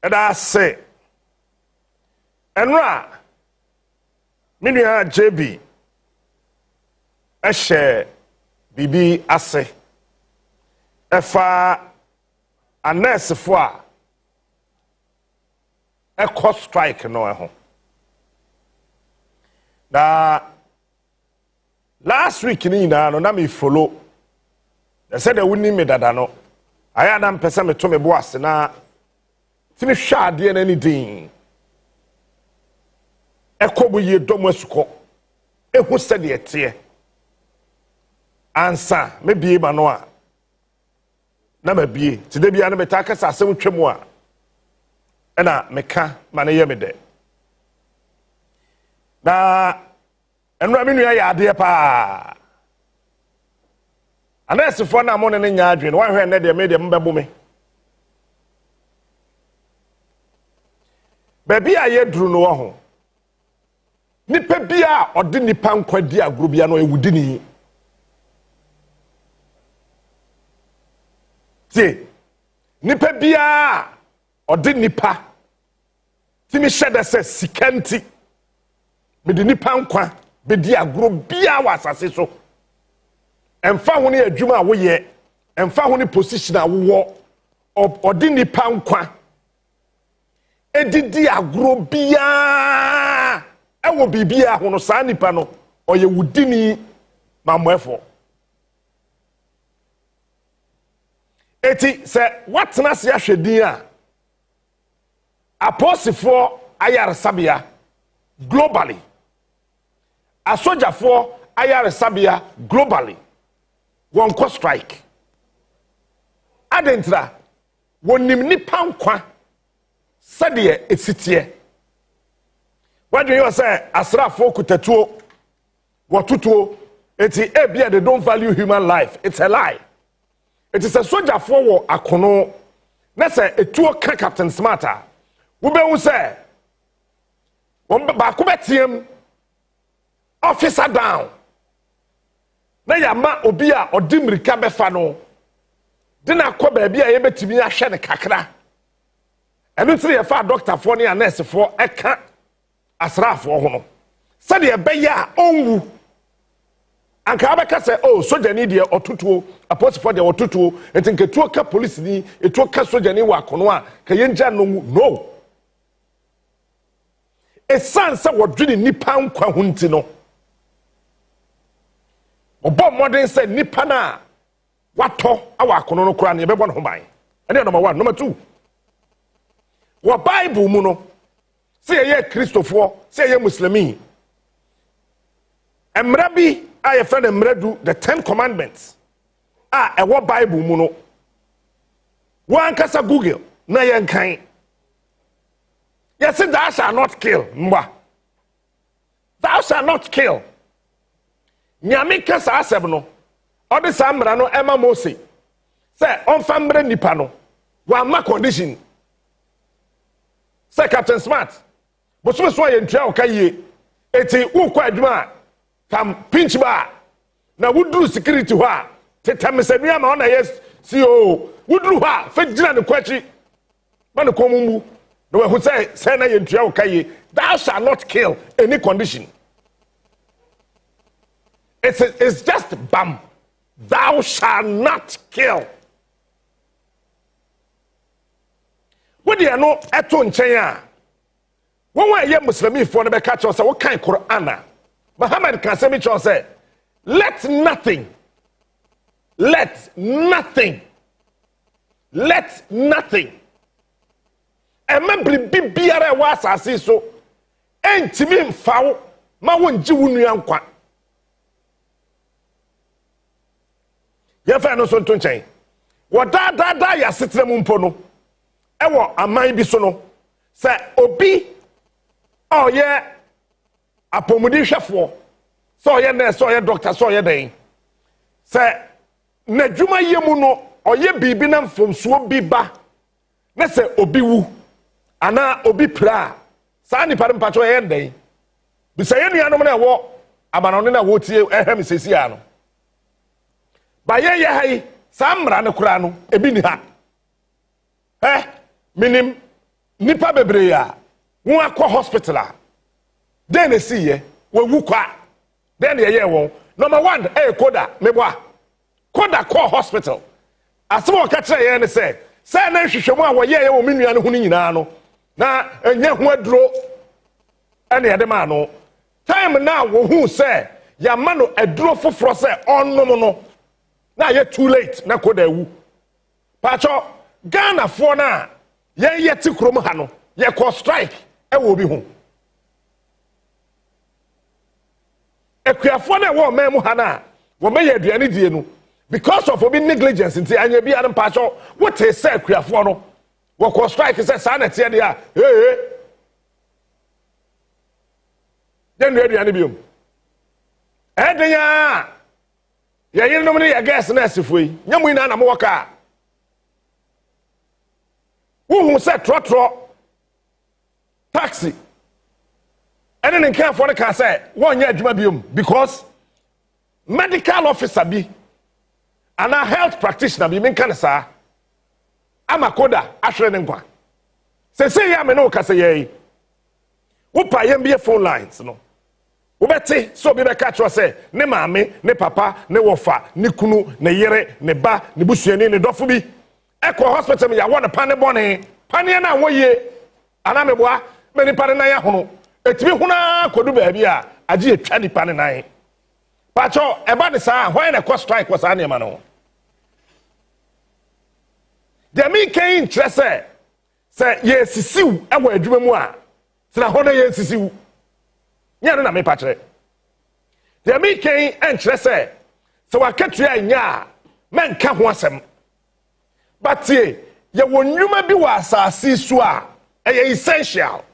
Eda say enra minua JB ehye bibi ase efa anesefo a ekọ strike no eho na last week ni na no na me follow they said they wouldn't me dada no aya na mpesa me to me bo ase na timi hwa ade na ni din ekobo ye domo asuko ehu se de ete ansa me bie ma no a na ma bie ti de bia na me ta kasa asem twemu a ena meka ma na ye me de na enura me nua ya ade pa anesifo na mo ne nya adwen wan hwe ne de me de mbebo me baby a ye duru no ho nipa bia odi nipa nkwadi agro bia no ewudi ni ti nipa bia odi nipa ti mi shede se sikanti me di nipa nkwa be di agro bia wasase so emfa ho ne adwuma wo ye emfa ho ne position a wo odi nipa nkwa edidi agro bia ewo bibia ho no saa nipa no oye wudini mamoefo eti se watena se ahwedin a aposifo ayaresabia globally asojafo ayaresabia globally won ko strike adentra wonim nipa nkwa sade esitie wadwe yo say asrafo kutatuo wotutuo eti ebia they don't value human life. It's a lie. It is a soldier for akono na say etuo ka Captain Smarter wo be hu say won ba ko betiem officer down na ya ma obi a odimirika befa no de na akọ ba bia ye betimi ahwe ne kakra enu tire ye fa doctor for ne nurse for eka asrafo ho no se de beya onwu anka abeka se oh soja ni de otutuo apostle de otutuo entinketuo ka police ni etuo ka soja ni wa kono a ka yenja no esanse wodwene nipa nkwa hunti no obo modern say nipa na wato awa kono no kura na yebebo no hoban ene number 1. Number 2, wo bible mu no say ye Christopher, say ye Muslimi. Emra bi a ye friend emra du the 10 commandments. E wo bible mu no. Wan kasa Google na ye nkan. Yes, thou shalt not kill. Mwa. Thou shalt not kill. Nyame kasa asem no. Odi sa mra no ema Mose. Say on famre nipa no. Wa ma condition. Say Captain Smart. But so ye ntua okaye eti ukwa adwuma kam pinch ba na wudru security ho a tetamesania ma ona yes CEO wudru ho a fe gina ne kwachi ba ne komumu no we hu say na ye ntua okaye thou shall not kill any condition. It's just bam, thou shall not kill. What do you know eto nchen a when we Muslimi for the catch us, what kind Quran? Muhammad can say me say, let nothing. Remember bibiara was asase so. Entimi mfawo ma wonji wunu yankwa. Ye fa no so nto nchen. Wo da ya setre mu mpo no. Ewo aman bi so no. Say obi oh yeah, apomudi hwefo so ye nurse so ye doctor so ye den say na dwuma yemu no oye bibi na mfomsuo bi ba na say obi wu ana obi pra sa ni pare mpacho ye den bi say ye nuanom na wo abanone na wo tie ehem sesi ano ba ye hai sa mra ne kura no ebi ni ha minim nipa bebre ya won akọ hospital a den na si ye wawu kwa den ye won number 1 koda meboa koda call hospital asem o ka kire ye ne say na hwehwemu a wo ye wo menua ne ho nyina no na enya ho aduro ene ye de ma no time na wo hu say ya ma no aduro foforo say onnom no na ye too late na koda wu pacho Ghana for na ye ti krom ha no ye call strike e wo bi hu ekuafo na wo memu ha na wo me ye aduane die no because of obi negligence nti anya bi an pacho what is say ekuafo no wo call strike say sa na tie dia den aduane bi edenya ye yiri no me ye gas na asifo yi nyamu ina na mo woka wo say trotro taxi and then care for the car say one year adwuma biom because medical officer bi and a health practitioner bi men kan sa amakoda ahwere ne nkwa say ya me no ka say ye wo pa yem bi phone lines no wo beti so bi be catch say ne maame ne papa ne wofa ne kunu ne yere ne ba ne busuani ne dofo bi eko hospital me ya won pane bone pane na wo ye ana me boa me ni pane na ya hono etimi huna kodu baabi a agi etwa nipa ne nan pacho eba de sa hwan na cost strike was ane ma no de mi kan interest say ye sisiw ewo adwuma mu a sina hono ye sisiw nya no na me patre de mi kan interest say wa katua nya men ka ho asem but ye wonwuma bi wa asase so a eye essential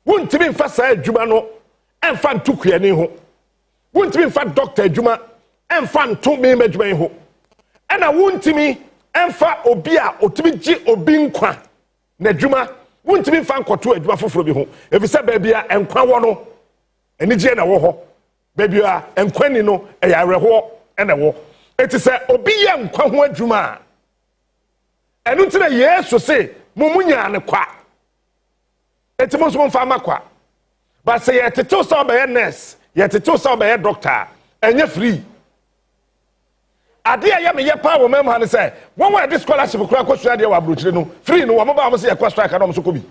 wontimi mfa saa adwuma no emfa ntukuani ho wontimi mfa doctor adwuma emfa nto me adwuma ho ena wontimi emfa obi a otimi gi obi nkwa na adwuma wontimi mfa nkoto adwuma foforo bi ho efisa baabi a enkwa wo no enije na wo ho baabi a enkwani no eya areho ena wo eti se obi ye nkwa ho adwuma enu ntina yesu se mumunya ne kwa eti mo so mfa makwa but say ye tetu so be nurse ye tetu so be doctor enye free ade ya me ye pa wo mem ha ne say won wa this scholarship kura kwasua de wa brochire no free no wo mo ba mo say ye kwa strike na mo so ko bi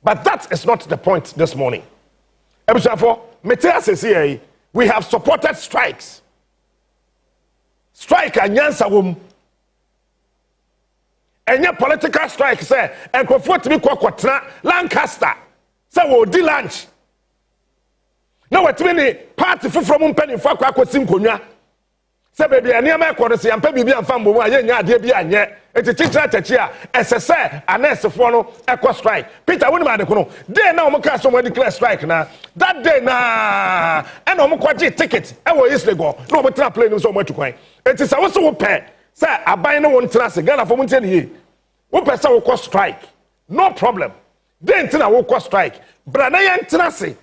but that is not the point this morning ebusafo metia sese we have supported strikes strike anyansa wom enye political strike say enkofo timi kwakotena Lancaster say wo di lunch na watimi ni party foforo mu mpanimfo akwakosi nkonwa say baby ania ma ekoro se yampa bibi amfa mbomu aye nya ade bi anye etichichira tachi a esese anesefo no ekọ strike Peter woni ma de kono day na omo ka so mo declare strike na that day na e na omo kwaje ticket e wo Islego na omo tra plane so omo atukwan eti sa wo so wo pe say aban no won tra se Ghana fo mu ntie ne wo pe say wo kọ strike no problem day ntina wo kọ strike bra na ye ntina se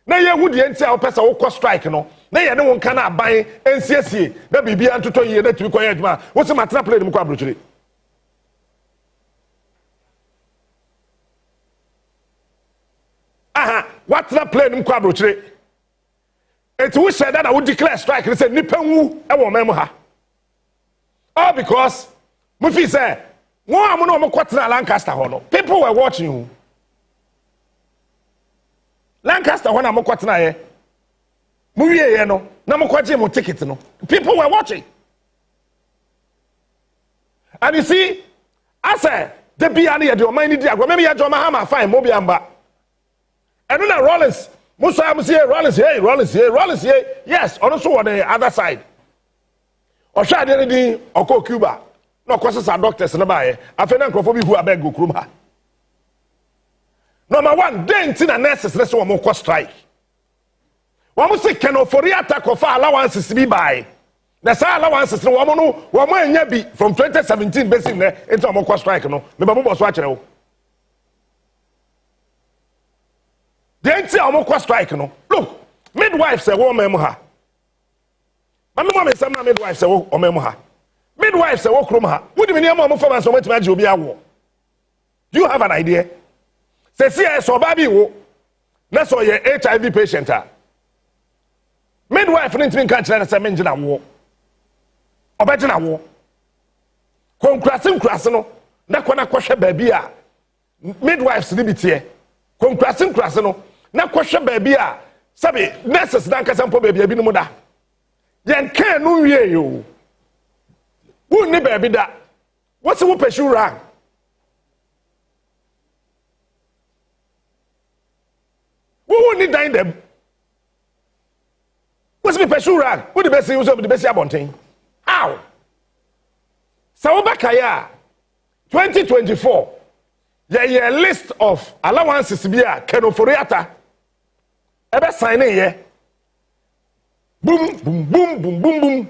na ye hu de ntia wo pe say wo kọ strike no na ye ne won ka na aban ensiesie na bibia antoto ye na tumi koye adwuma wo se matra plane mu kwa brochire aha watra plane mu kwa brochire eti wo sheda na wo declare strike say nipa wu e wo mem ha all because mo fi say won am no mo kwatena Lancaster ho no people were watching you Lancaster ho na mo kwatena ye mo wie ye no na mo kwaje mo ticket no people were watching and you see I say the bia na ye de o man ni di agwa me ye jo ma ha ma fine mo bia mba eno na Rollins mo so am say Rollins hey yes ono so on the other side o sha de ni okọ Cuba na okosesa doctors na ba ye afa na nkrofo bi hu abeg go krum ha number 1 dent na nurses na so mo ko strike wo mo se kenofori attack of allowances bi bai na sa allowances no wo mo anya bi from 2017 basic na into mo ko strike no me ba mo bo so a kire wo dent mo ko strike no look midwife say wo mem ha mama me say midwife say wo mem ha midwives say work room ha. What do you mean am for so much obi awo? Do you have an idea? Say see so baby wo. Na so ye HIV patient a. Midwife ntimi kan kire na say menjina wo. Obejina wo. Konkrase no na kwana kwhwe baabi a midwives ni bitie. Konkrase no na kwhwe baabi a sabi nurses dan kasa mpo baabi abi no da. Yen kan no wie yo. Wo ni baabi da. What's wo pursue rag? Wo ni dine them. What's me pursue rag? What the best use of the best abonting? How? Sawabakaya 2024. Yeah, list of allowances bia kenoforiata. Ebe sign in boom boom boom boom boom boom.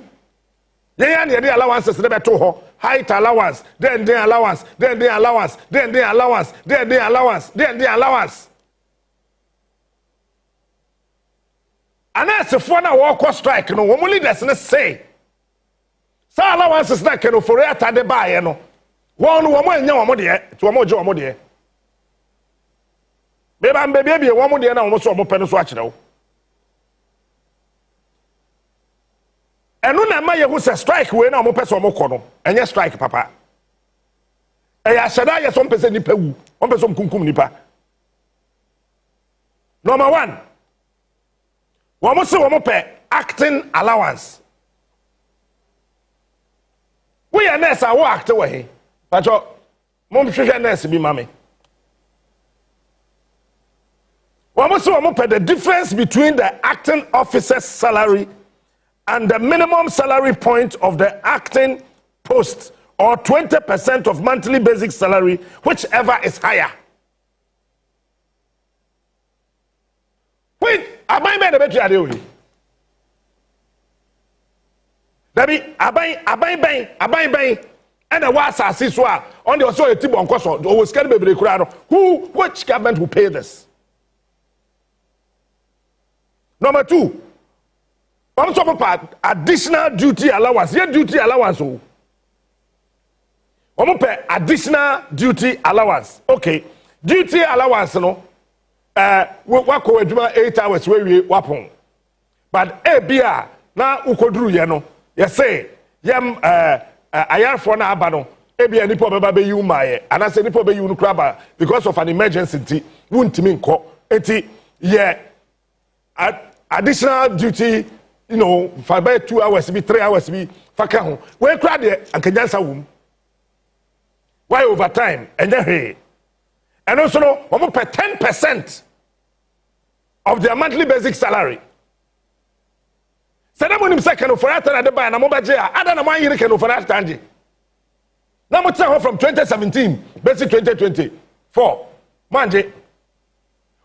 Yeah, the allowances never to ho. Height allowance, then allowance, then allowance, then allowance, then allowance, then allowance. And that's if one walk strike, no, one leaders say. So allowances that can for it at the buy, no. One woman, no more dear, to a more job, dear. Baby, one more dear, now almost almost penny swatch now. And no matter who says strike, we no more person more corner, and yes, strike, papa. I said, I some person nipa, one person kunkum nipa. Number one, one more so one more pay acting allowance. We are nurse, I will act away. But your mom should nurse be mommy. One more so one more pay the difference between the acting officer's salary and the minimum salary point of the acting post, or 20% of monthly basic salary, whichever is higher. Wait, am I made a better idea? Dabi, abai, and the was asiswa on the also a tip on cost, or was scared baby crowd. Which government will pay this? Number two. I'm talking about additional duty allowance. Yeah, duty allowance. I'm pay additional duty allowance. Okay, duty allowance. No, we work 8 hours where we wapon. But bia na ukodru ye no. You say yam ayar for na abano. Bia nipo beba be you my. And I say nipo be you no kraba because of an emergency. Wuntimi nko. Enti yeah, additional duty. You know, for about 2 hours, be 3 hours, be faka home. Where crowd there and can just a womb. Why overtime? And then hey. And also, no, almost pay 10% of their monthly basic salary. So that when him second for that, and buy and I'm over there. I don't know why you can offer that tangy. Now, what's from 2017, basic 2024. Manje.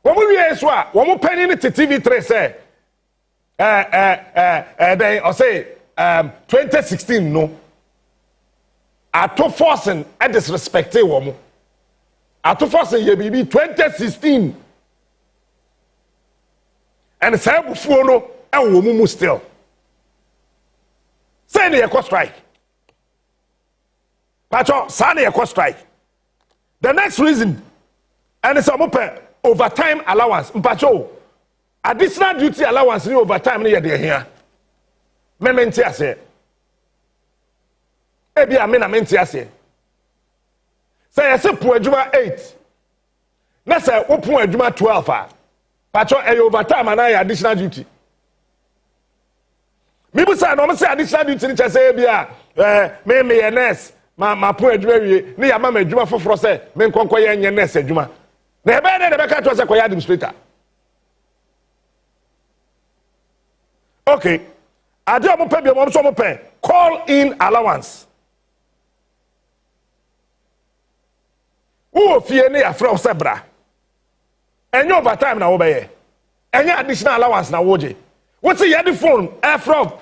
When we are swap, one more penny in the TV3 say. They or say 2016 no. I to forcing and disrespecting woman. I to forcing ye baby 2016. And say before no and woman still. Say the eco strike. Pacho, say the eco strike. The next reason, and it's a overtime allowance. Pacho. Additional duty allowance ni overtime ni yede here. Me menti ase. Ebi a me na menti ase. Say yese pu adwuma 8. Na say opu adwuma 12 a. Pacho e overtime na additional duty. Me bu say no me say additional duty ni say ebi a me nurse ma pu adwuma wie ni ya ma adwuma foforo say me nkonko ye nye nurse adwuma. Na ebe na be ka to say koya administrator. Okay, I do not pay call in allowance. Who fear near from Sebra? And you overtime now obey. And your additional allowance now, Woji. What's the other phone? Air from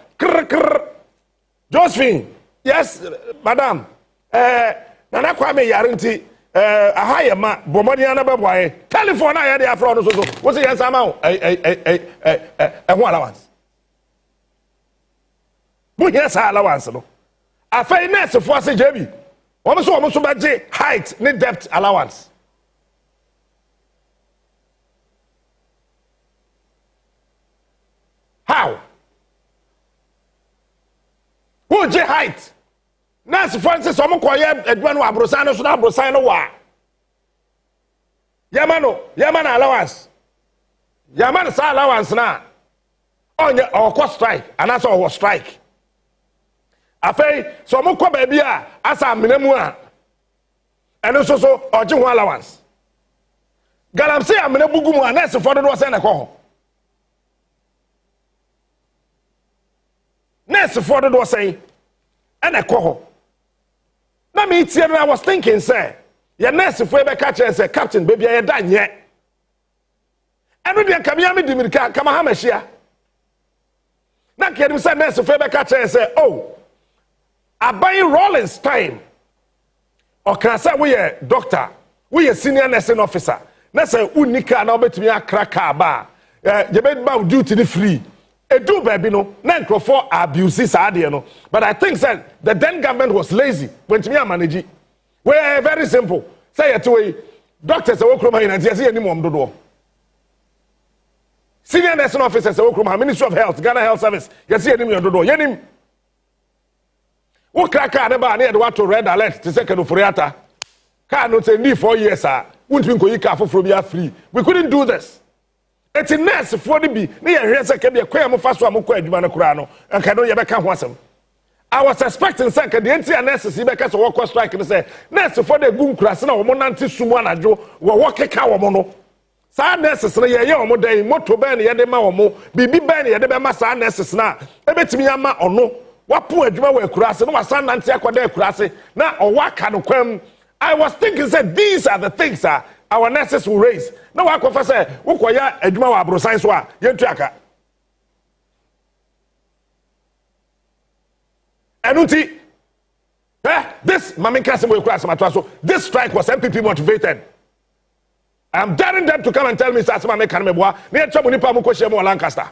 Josephine. Yes, madam. Nana Kwame Yarinti. A higher ma, Bomodiana Baboy. Telephone I had the Afro. What's the answer amount? A one allowance. Yes, allowance. afei nurse fo ase jebi wɔn so bɛgye height ne depth allowance how who je height nurse fo ase so wɔn kɔyɛ adwuma no abrosan no so na abrosan no wa yamano allowance yamano sa allowance na onye ɔkɔ strike anaso ɔwɔ strike afei so mo kɔ baabi a asa amenamu a ɛno so ɔgye ho allowance galamsey amena bugu mu a nurse fo do sɛ na kɔ ho nurse fo do sɛ ɛna kɔ ho na me tie no I was thinking say ya nurse fo e be ka kyerɛ sɛ captain baby ya da nyɛ ɛno de kamia me dimirika kama ha mahia na kedim sɛ nurse fo e be ka kyerɛ sɛ oh abayi Rollins time ɔka sɛ woyɛ doctor woyɛ senior nursing officer na sɛ unika na obetumi akraka ba yebe ba duty ni free edu baby no na nkrofo abuse saade no but I think said the then government was lazy when me manage we are very simple say it way doctors say wokroma ina say anim om dodo senior nursing officers say wokroma Ministry of Health Ghana Health Service yes anim dodo yenim wo kraka ne ba na ye de wato red alert to say kenoforiata car no say need 4 years ah wuntimi nkoyi car foforo bia free we couldn't do this it's nurse for the bi na ye hwe say ke bia kwam fa so amkɔ adwuma no kura no anka no ye bɛka ho asɛm I was expecting say ke the entire nurses be ka so work strike no say nurse for the gun kura se na wo nante sumu anadwo wo keka wo no sa nurses no ye wo dan moto ban ye de ma wo bibi ban ye de be ma sa nurses na ebetimi ama ono wapu adwuma wa akurase no wasan nante akwada akurase na owaka no kwam I was thinking said these are the things our nurses will raise na wakofa say wokoya adwuma wa abrosan so a yentu aka enuti this maminka se we akurase matwa so this strike was MPP motivated. I am daring them to come and tell me say asema me kan me boa na ye chamo nipa mo ko hye mo Lancaster.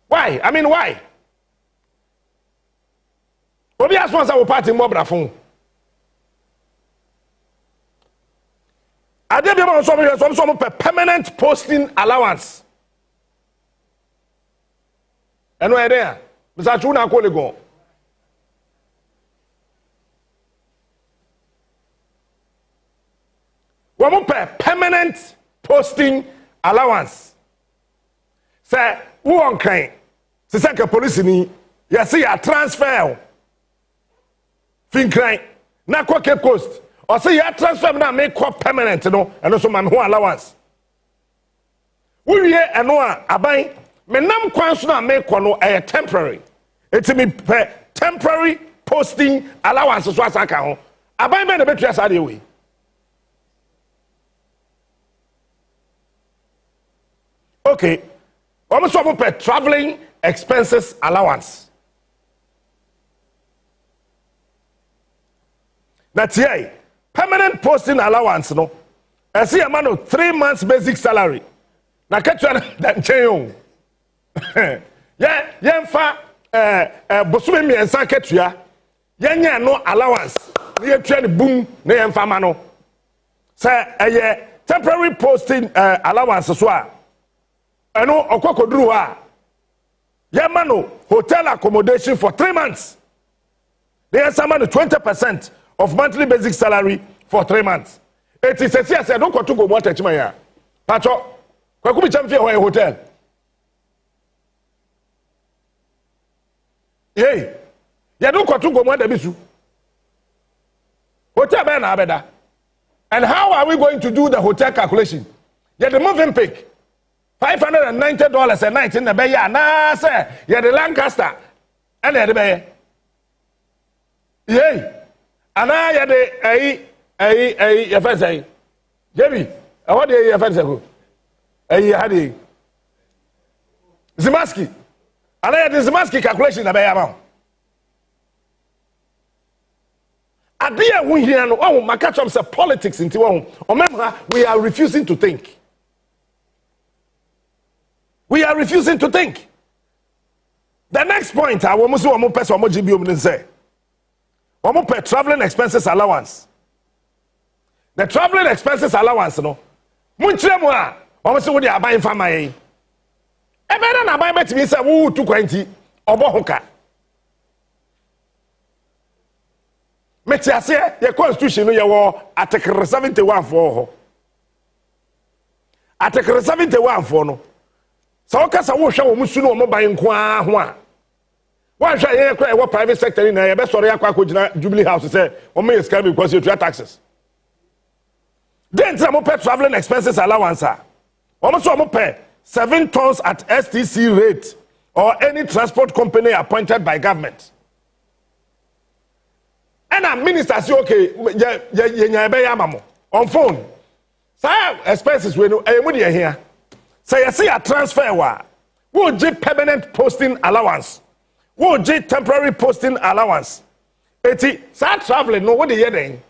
Why? I mean, why? Obi asponsa wo party mo brafon. Ade bi ma so permanent posting allowance. Eno e there. Mr. Chu na ko le go. Wo mo permanent posting allowance. Say who on kind? Se say ke police ni ya say ya transfer fin crime na ko Cape Coast or say ya transfer na make ko permanent no and so man ho allowance we wie eno a aban me nam kwan so na make ko no temporary it me temporary posting allowance so asaka ho aban be na betua sa de we okay almost per traveling expenses allowance. That's here. Permanent posting allowance, no. I see a man of 3 months basic salary. Na ketwa dan cheyo. Yemfa bosume mi ensa ketua. Yenya no allowance. Na yetua ni boom na yemfa ma no. Say temporary posting allowance so a. Eno okokoduru a. Yemano hotel accommodation for 3 months. They are some 20% of monthly basic salary for 3 months. It is a I don't want to go more touch my ya. Pacho, kwaku bi chamfie ho hotel. Hey, ya don't want to go more da bisu. Hotel be na abeda. And how are we going to do the hotel calculation? Ya the moving pick. $590 a night in the bay, na say, you're the Lancaster, and the bay. Yay, and I had a fancy. Jamie, what do you fancy? A had Zimaski, and I had the Zimaski calculation the bay amount. I dear we hear no, my catch up politics into one. Remember, we are refusing to think. We are refusing to think. The next point, I want to say, one person, one GB, say, one per traveling expenses allowance. The traveling expenses allowance, no. Munchre mo a, one say, what they are buying for my. E better na buy bet me say, woo 220 obo hoka. Metiase, your constitution, you war Article 71 for. Article 71 for no. So okasa wo hwe wo musu no mo ban nko a ho a wo hwe ye kra e private sector na ye be sori akwa akogina Jubilee House say o me scam because you pay taxes then mo pay traveling expenses allowance a o so mo pay 7 tons at STC rate or any transport company appointed by government and a minister say okay ye nya be ya mamo on phone say expenses we no e mu de here. Say you see a transfer wa, wo get permanent posting allowance, wo get temporary posting allowance. Eti start traveling no what the year then?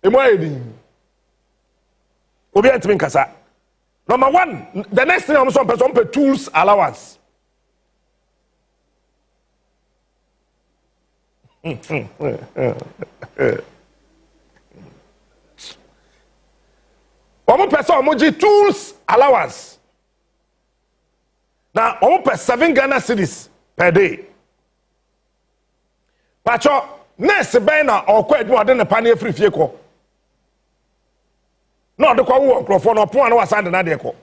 Emo edi. Obi antimi nkasa. Number 1, the next thing I'm so person pay tools allowance. One person omoji tools allowance. Now, one per 7 Ghana cedis per day. Pacho, nurse bena or quite more than a panny free vehicle. No, the call work for no point was under another call.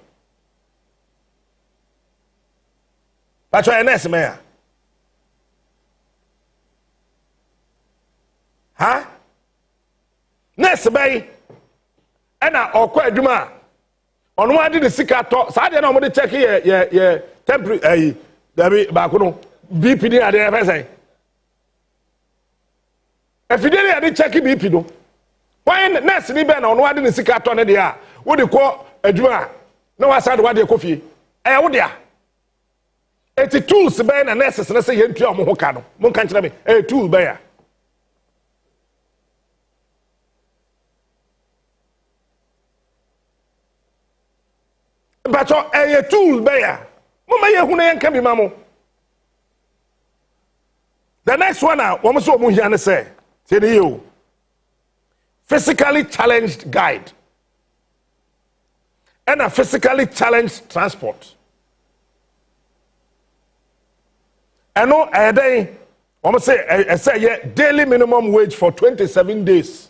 Pacho, a nurse mayor. Huh? Nurse bay. Ena okwa adwuma Onua de sika to sa de na mo de check ye temporary dabi ba ko no BP ni ade e fese efideli ade check BP do when nurse ni be na Onua de sika to ne de a wo de ko adwuma na wa sa de wa de ko fie wo de a eti tools be na nurses na se ye ntua mo ho ka no mo kan kire me tool be ya but a tool bear. The next one now, one so muhiane say, you physically challenged guide and a physically challenged transport. I know a day, one say, I say, yeah, daily minimum wage for 27 days.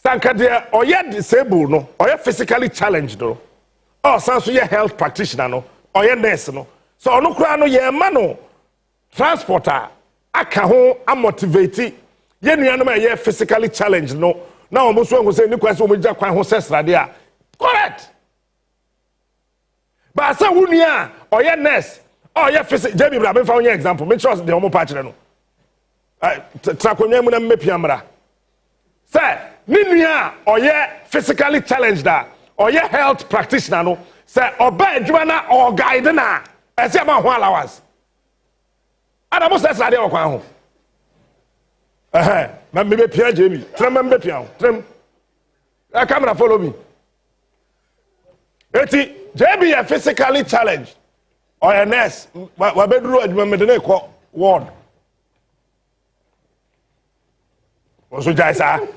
Sankadia or yet disabled no or yet physically challenged no or some so health practitioner no or yet nurse no so no kra no ye mano transporter aka ho amotivate ye nua no ye physically challenged no na o mo so ngo say ni kwase o mo gya kwan ho sesrade a correct but say wunua or yet nurse or yet physical Jamie bra be fa onye example make sure the omo pa kire no trakonwa mu na mmepiamra say Ninia or ye physically challenged that or ye health practitioner no say oba adwuma or guide na e say ma ho allowance Adamu says na dey okwan ho na me be pia Jamie trem be pia trem camera follow me eti JB a physically challenged or a nurse wa beduru adwuma me de na ko ward oso jaisa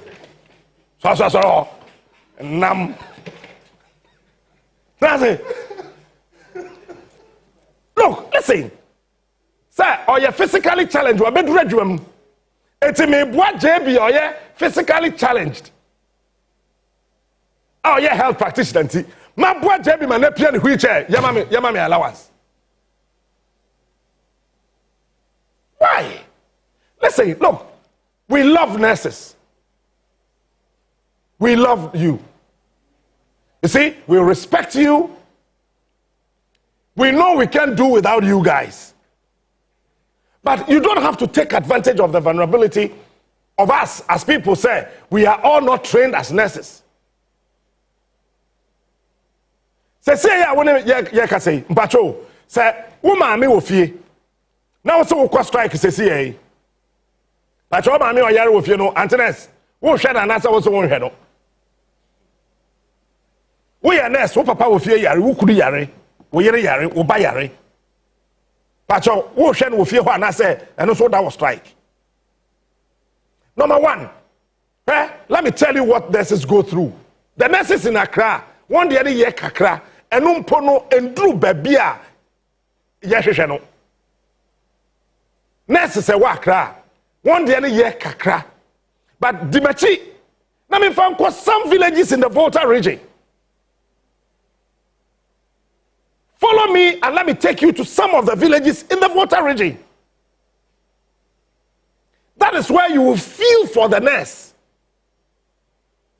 so nam that's it. Look, listen. Sir, or you physically challenged or bedroom adwum. Eti me boa JB or you physically challenged. Oh, yeah, health practitioner. My boy JB man na pia ni wheelchair. Yama me allowance. Why? Listen, look. We love nurses. We love you. You see, we respect you. We know we can't do without you guys. But you don't have to take advantage of the vulnerability of us. As people say, we are all not trained as nurses. Say, yeah, when you can say, Mpacho, say, woman, me wo fie. Now, so we strike, say, Pacho, man, me or yare wo fie no, Antones. Wo hwe na na say wo so wo hwe no. Wo ya nurse, wo papa wo fie yare, wo kuru yare, wo yere yare, wo ba yare. Pacho, wo hwe no wo fie ho na say eno so that was strike. Number one, let me tell you what nurses go through. The nurses in Accra, one the other year kakra, eno mpo no endru baby a ye hwehwe no. Nurses say wa Accra, one the other year kakra. But Dimachi, na me found some villages in the Volta region. Follow me and let me take you to some of the villages in the Volta region. That is where you will feel for the nurse.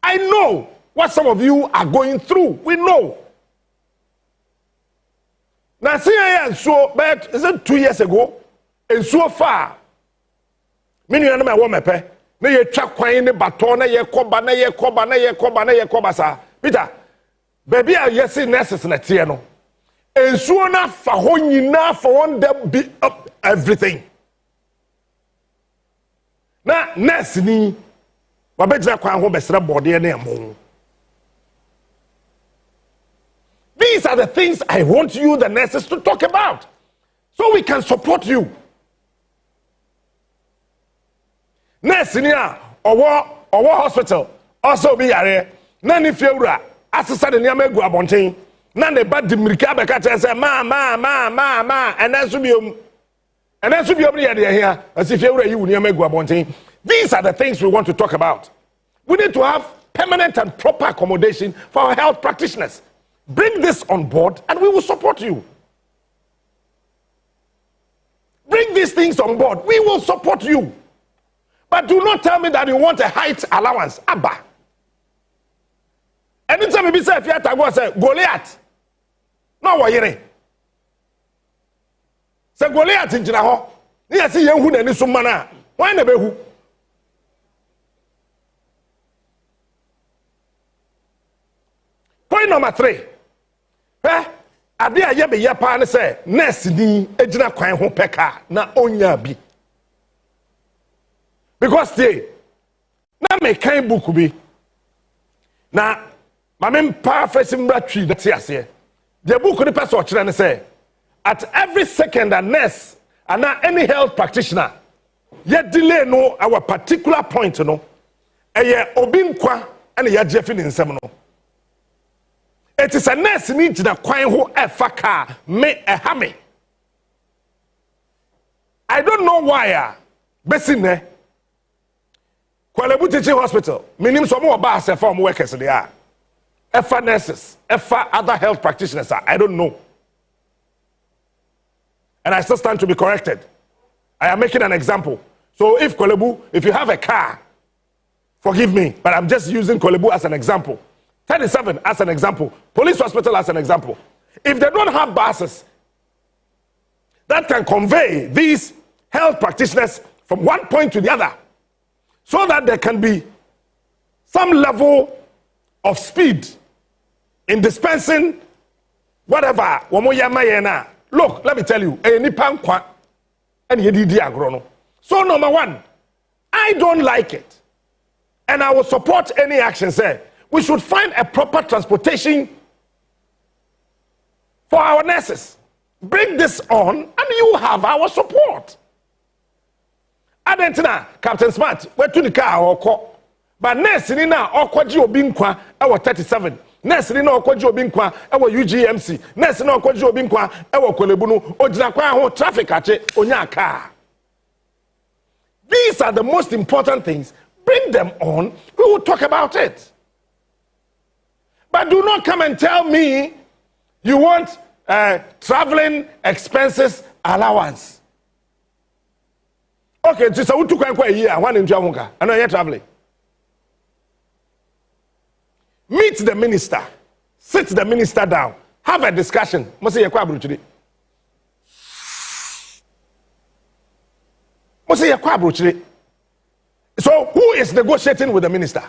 I know what some of you are going through. We know. Now, see, but is it 2 years ago? And so far, many of them are women. Na ye twa kwan ne baton na ye koba na ye koba na ye koba na ye koba sa Peter baby a yesi nurses na tie no ensuo na fa ho nyina for one them be up everything na nurse ni wabegina kwan ho besra bode na emo. These are the things I want you the nurses to talk about so we can support you. Nurse ni a owo hospital also be yare na ni fiewura asesa de niam egu abonten na ne ba dimirika be ka say ma enenso biom ni ye de hia asi fiewura yi wu niam egu abonten. These are the things we want to talk about. We need to have permanent and proper accommodation for our health practitioners. Bring this on board and we will support you. Bring these things on board, we will support you. But do not tell me that you want a height allowance. Abba. Anytime you say if you have to go say Goliath. No worry. Say Goliath in Jinaho. Ni asi yen hu na ni so mana. Why na be hu? Point number 3. Ade a ye be ye pa ne say nurse ni ejina kwan ho peka na onya bi. Because they na me kind book be na mame pa first tree that here. The book the person children say at every second a nurse and any health practitioner yet delay no our particular point no eye obi nkwa and ya jefi ni nsem no. It is a nurse need na kwan ho efa car me ehame. I don't know why besin Kwalebu Teaching Hospital, minim some more bars from workers they are. EFA nurses, EFA other health practitioners are. I don't know. And I still stand to be corrected. I am making an example. So if Kwalebu, if you have a car, forgive me, but I'm just using Kwalebu as an example. 37 as an example. Police hospital as an example. If they don't have buses that can convey these health practitioners from one point to the other, so that there can be some level of speed in dispensing whatever. Look, let me tell you, so number one, I don't like it. And I will support any action say we should find a proper transportation for our nurses. Bring this on and you have our support. Adentina, Captain Smart, where to the car or call. But nurse in now, or kwaji obinkwa, our 37. Nurse in now, kwaji obinkwa, our UGMC. Nurse in now, kwaji obinkwa, our Kolebunu, or Jinakwa, traffic at Onya car. These are the most important things. Bring them on, we will talk about it. But do not come and tell me you want traveling expenses allowance. Okay, so we took a year, one in Jamuka, and you're traveling. Meet the minister, sit the minister down, have a discussion. So who is negotiating with the minister?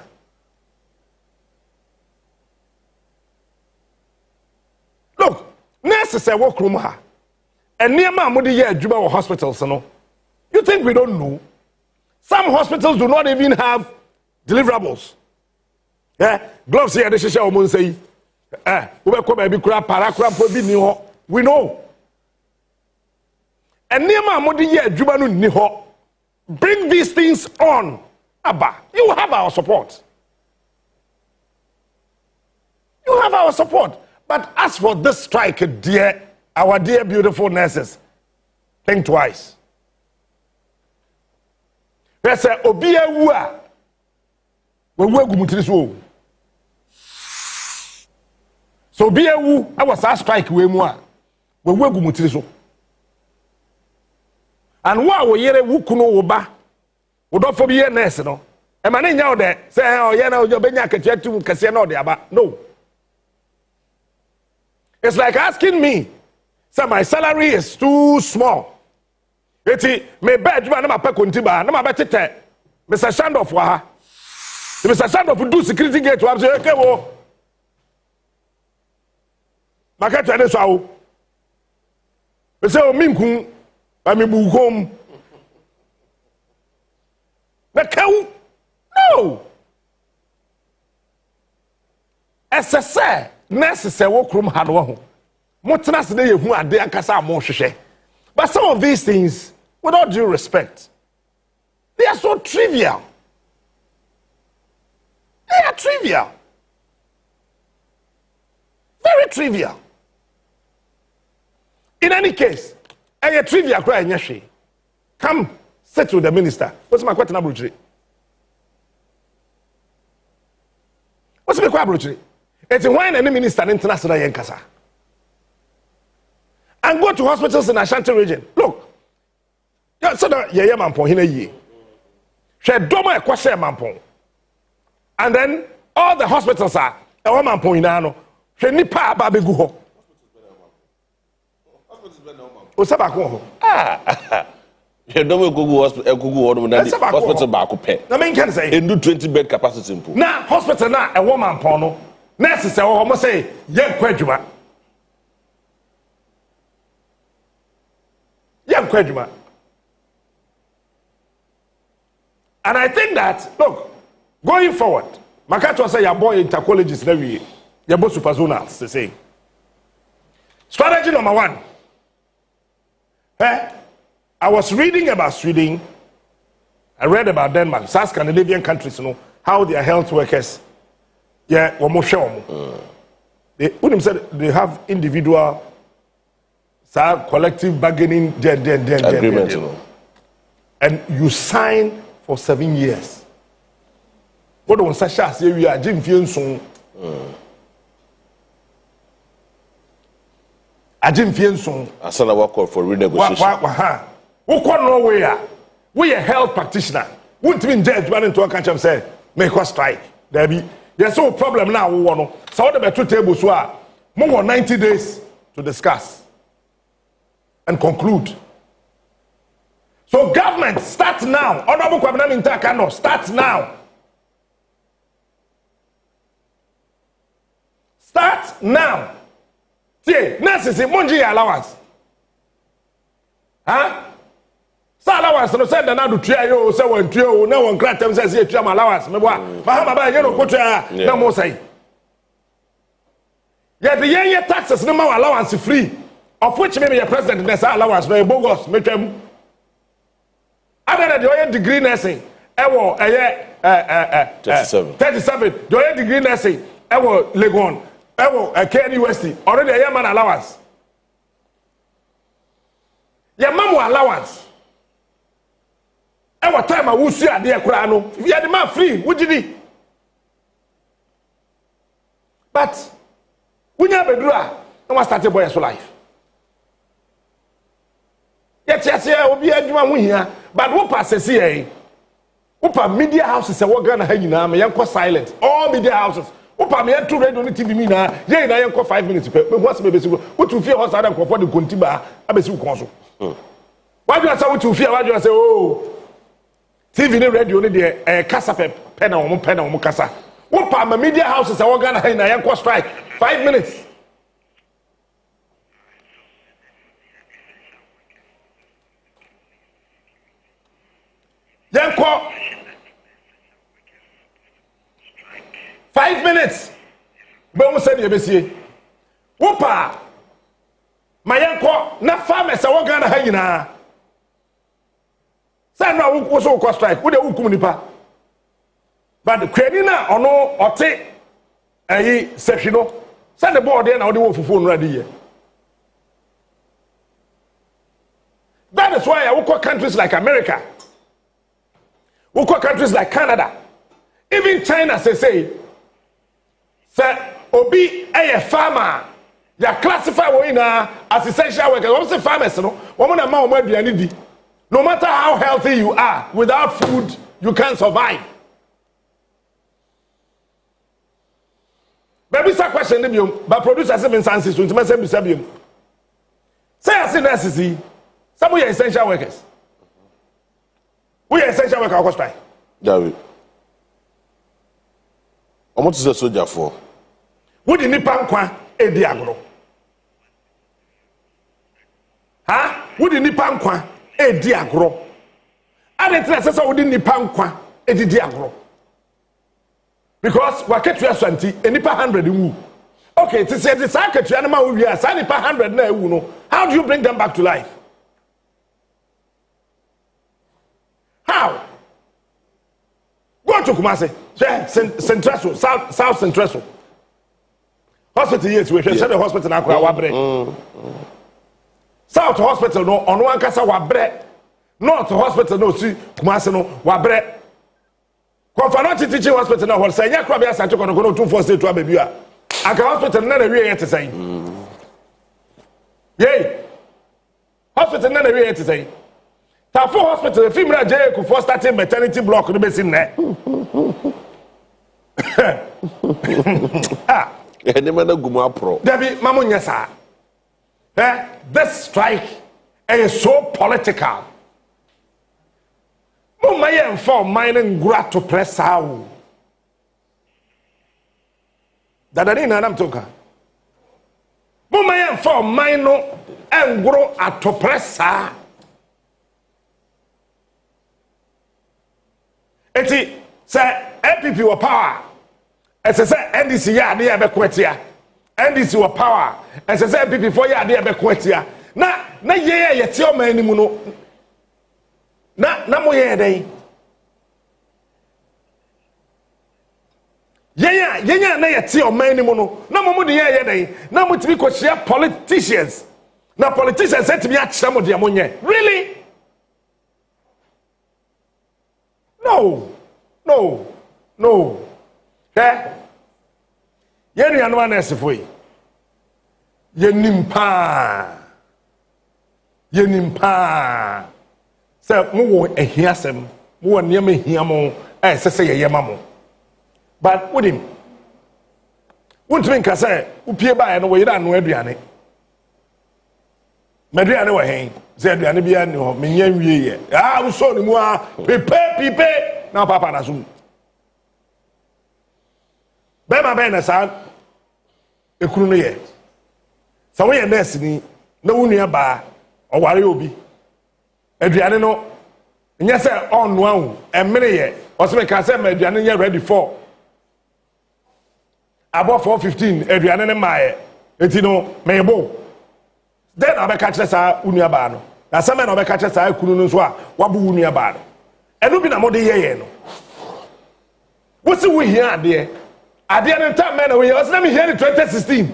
Look, nurses say work room ha, and near Mamudi here Juba hospitals, no. You think we don't know? Some hospitals do not even have deliverables. Gloves here, the shisha woman say, we come baby crap, paracram for be we know. And near my modi ye, Jubanu niho. Bring these things on. Abba, you have our support. You have our support. But as for this strike, dear, our dear beautiful nurses, think twice. They say, Obia Wua, we will go to this war. So Obia Wu, I was a strike we will go to this war. And what we hear, who kuno oba, would not for be a nurse, no. And my name out there, say, oh, yeah, no, you're being a cat to Cassiano, no. It's like asking me, so my salary is too small. Eti me bed man na pa kontiba na ma betete Mr. Shandoff wa ha. Mr. Shandoff do security gate wa say okay wo. Market ade so awo. Me say o minkun ba me bu kom. Na kawu. No. SSA nurse say wo krum ha no ho. Mo tena se dey hu ade akasa mo hwehwe. But some of these things, with all due respect, they are so trivial. They are trivial. Very trivial. In any case, a trivial cry nyashi. Come sit with the minister. What's my question about? What's my question? It's when any minister international yankasa. And go to hospitals in Ashanti region. Look, so that ye mampon hina ye. She doma e kwashe mampon. And then all the hospitals are e wa mampon hina no. She nipa ba begu ho. Hospitals be na mampon. O saba ko ho. Ah. She doma gugu ho na hospital ba ko pe. Na men kan say endu 20 bed capacity mpo. Na hospital na e wa mampon no. Nurses say wo mo say ye kwadwuma. And I think that, look, going forward, Makato say your boy intercolleges every your both superzonals, they say. Strategy number 1. I was reading about Sweden. I read about Denmark, South Scandinavian countries, you know, how their health workers, they they have individual collective bargaining agreement, you know. And you sign for 7 years. What do such as we are Jim Fienson? A Jim Fienson. I said I work for renegotiation. Who call nowhere? We a health practitioner. Wouldn't mean judge one into a country and say, make us strike. There be there's no problem now. So what about 2 tables were more than 90 days to discuss and conclude. So government, start now. Honorable Kwabena Mintakano, start now. Start now. See, nurses, monji allowance. Huh? Sa allowance no say na do tua yo say wan tua o na won kratam say say tua allowance me boa ma ba ye no ko tua na mo say. Yeah, the year taxes no ma allowance free. Of which maybe your president has allowance no bogus metwam. Other than your degree nursing, 37. Your degree nursing, Legon, KNUST, already a year man allowance. Your mom allowance. Our time I will see a dear crano. If you are the man free, would you be? But when you have a draw, no one started boy's life. Yes, will be a dream here, but what passes here? Upa media houses are working on Hangina, my uncle silent. All media houses. Upa me 2 radio TV mina, yea, I am 5 minutes. But what's maybe what to fear was Adam for the Contiba, Abesu Consul. Why do I say what to fear? Why do I say, oh, TV radio, a casa pen on Mukasa? Upa my media houses are working on Hangina, strike 5 minutes. Yanko But who said you besie? Whopa Mayanko, na farmers are Ghana Hayina. Say no who so call strike, who the Ukunipa. But the Krenina or no or take a seshino. Send the board then, I'll do for phone ready here. That is why I will call countries like America, we call countries like Canada, even China. Say, Obi a farmer, they are classified as essential workers. What say farmers? No, no matter how healthy you are, without food you can't survive. Baby, sa question but producers have been senses to me say I see necessity. Some we are essential workers. We are essential workers. What strike? David. How much is a soldier for? What the Nipan kwa edi agro? Ha? What the Nipan kwa edi agro? I didn't say so. What the Nipan kwa edi agro? Because waketu ya swanti enipa 100 wu. Okay, to say the circuit animal will be a nipa 100 na ewu no. How do you bring them back to life? How? Go to Kumasi, Central, South Central. Hospital yes, we should the hospital na kwa wabre. South hospital no Onua kasa wabre. North hospital no si Kumasi no wabre. Confanoti teaching hospital na hol say nya kwa bia sancho kono 24 state to baby a. Aka hospital na wie yet say. Yey. Hospital na wie yet say. Tafo hospital female J ku for starting maternity block no be sin na. Ah, Any man guma pro. Debbie mamu nya sa. This strike is so political. Mo maye for mining gura to press how. Dadani na nam toka. Mo maye for mino and grow at to press how. Eti say MPP were power. As I say NDC ya dey be kwetia. NDC were power. As I say MPP for ya dey be kwetia. Na ye te o man ni mu no. Na mo ye dey. Ye na ye te o man ni mu no. Na mo de ye dey. Na mo timi ko share politicians. Na politicians say timi a kire mo de mo nye. Really? No. Yen ya no anesefo yi. Yenim pa. Say mo wo ehiasem, mo wo niam ehiamo, sese ye yema mo. But with him. Wontumi nka say, upie ba ye no wo yira no aduane. Maduane wo hen. Say aduane bia ni ho, menya wie ye. Ah, wo so ni mu a, pipe. Na papa na so. Bema na sa ekuru no ye. Sa wo ye nurse ni na wo nua ba oware obi. Aduane no nya se Onua hu emere ye. O se me ka se aduane nya ready for. Above 4:15 aduane ne maaye. Enti no mebo. Then abeka kire sa unua ba no. Na se me na obeka kire sa ekuru no so a wabu unua ba no. Enu bi na mo de ye no. Wo se wo hia ade no time man we was let me hear in 2016.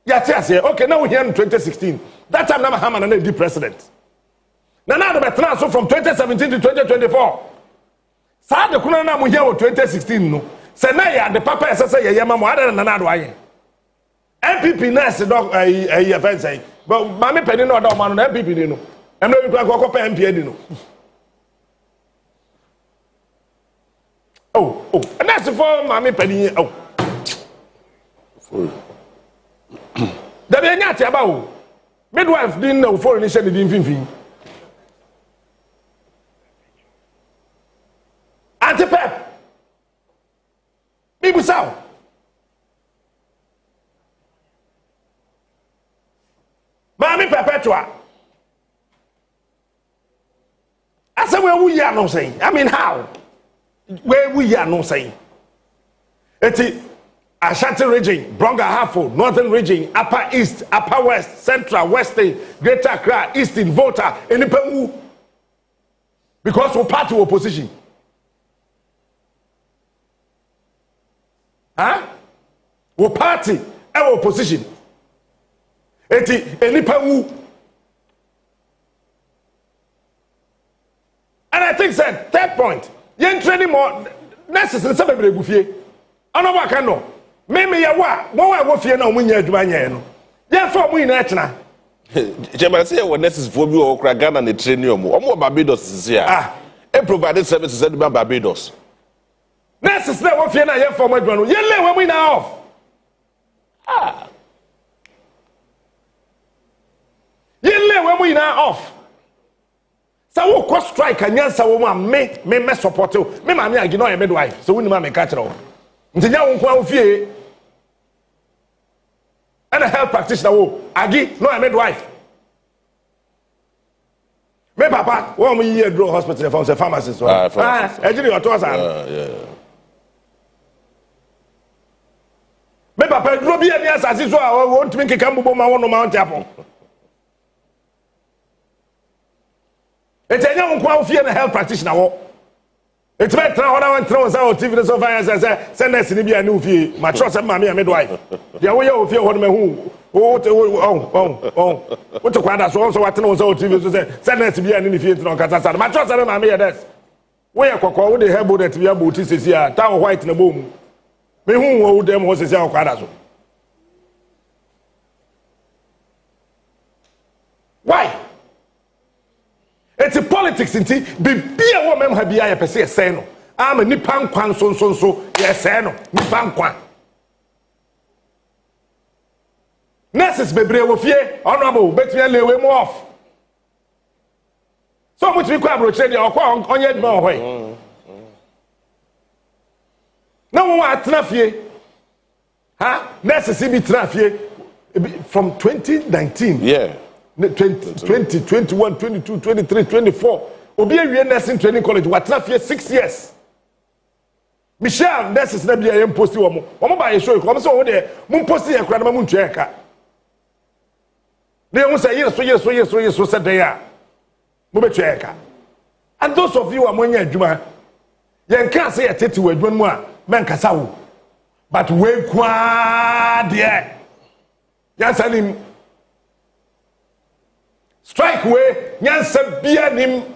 Yes. Okay, now we here in 2016. That time now Haman and the president. Now the better so from 2017 to 2024. Sa de kuna na mo here in 2016 no. Say na ya the papa say ye yema mo ada na do aye. MPP na se do offense say. But mama penny no do man no MPP ni no. Em no bi kwa kwa MP di no. Oh, and that's for mommy penny. Oh, there be nyati about midwife didn't know for initial didn't fin. Auntie Pep, Bibu Sao. Mommy Perpetua. I said, well, we are not saying. I mean, how? where we are no saying. Eti Ashanti region, Bronga Hafo, Northern region, Upper East, Upper West, Central, Western, Greater Accra, Eastern, Volta, Enipewu. Because we're part of opposition. Huh? We're party, our opposition. Eti Enipewu. And I think, sir, third point, yen training more necessary. Some people go fear. I know what can know. Maybe ya what? What go fear now? We need to buy no. Yeah, for we need na. Chairman, say what necessary for you or Ghana and the training more. Or more Barbados is here. And provided services at Barbados. Necessary what fear now? Yeah, for my one. Yeah, let we now off. Yeah, let we now off. So we cross strike and yes, me support you. Me mami agi no midwife. So we need me catch it. Ntinya wo kwa ofie. And a health practitioner wo agi no midwife. Me papa, wo mo year draw hospital from the pharmacist. Ejiri your toes yeah. Me papa draw bi ani asase so a wo ntimi keka mbobo ma wo no ma ntiapo. It's a young one fear the health practitioner. It's better when I went through our TV so far as I said, send us in a new fee. My trust and mammy and midwife. The way you feel what me who. What to quite us also what knows our TV to say, send us to be an infant on Catasa. My trust and mammy at this. We are called the help that we are booties here, tower white in the boom. Me who hold them was a quadazo. Why? It's a politics inti be a woman have be a per se seno. I'm a nipan kwan so yes seno nipan kwan. Nurses bebre wo fie honorable betwe lewe mo off. So much require bro trade your kwa onye dma hoy. Na wo atena fie. Ha? Nurses be tena fie from 2019. Yeah. 20, 21, 22, 23, 24. Obi a nursing training college. What na fear 6 years. Michelle nurses na bia yem posti wo mo. Wo ba ye show you. Wo so wo de mun posti e kra na mun twa ka. Na you say yes so said there. Mo be twa ka. And those of you amonya adwuma. Yen kan say yetete wo adwuma mu a men kasa wo. But we kwa de. Yan salim strike way, nyansa bia nim.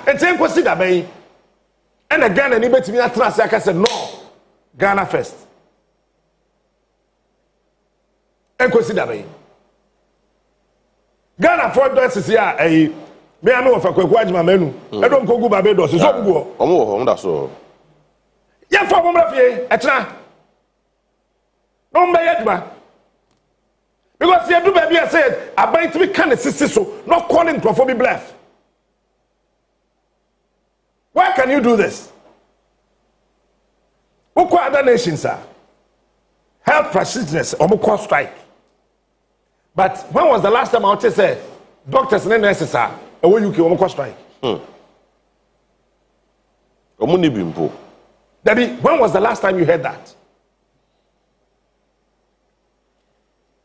It's impossible bay. And a Ghana ni betimi atena se aka say no. Ghana first. Impossible bay. Ghana for doses here me ame of akwaku ajima manu. Edom kogu Barbados so gugo. Omo da so. Ya for mo mrafie etena. No mbe yedma. Because you do baby I said, I buy to be kind of sister so not calling for be bluff. Why can you do this? Who other nations are? Health practitioners or strike. But when was the last time I would say doctors and nurses are away UK strike? Debbie, when was the last time you heard that?